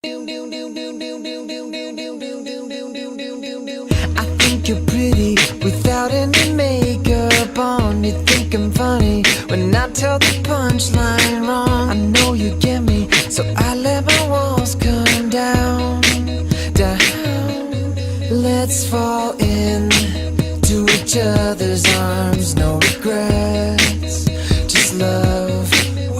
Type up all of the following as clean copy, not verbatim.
I think you're pretty without any makeup on. You think I'm funny when I tell the punchline wrong. I know you get me, so I let my walls come down, down. Let's fall in to each other's arms, no regrets, just love.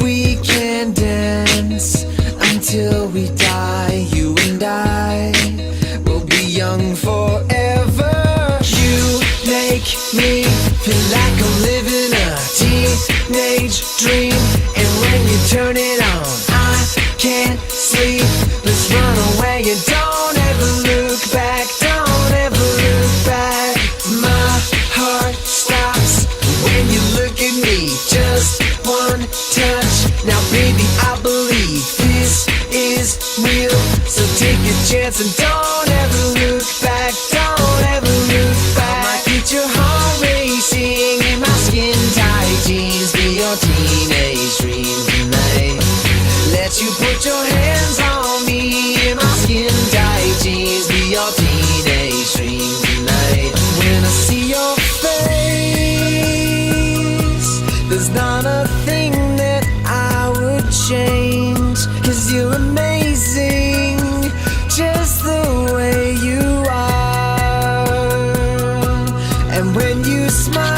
We can dance until we die. You and I will be young forever. You make me feel like I'm living a teenage dream, and when you turn it on, I can't sleep. Let's run away and don't ever look back. Don't ever look back. My heart stops when you look at me. Just one touch. Now baby, I believe this is real, so take a chance and don't ever look back. Don't ever look back. I might get your heart racing in my skin tight jeans. Be your teenage dream tonight. Let you put your hands on me in my skin tight jeans. Be your teenage dream tonight. When I see your face, there's not a thing that I would change, 'cause you're amazing just the way you are. And when you smile,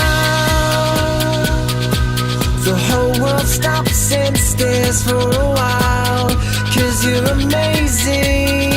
the whole world stops and stares for a while, 'cause you're amazing.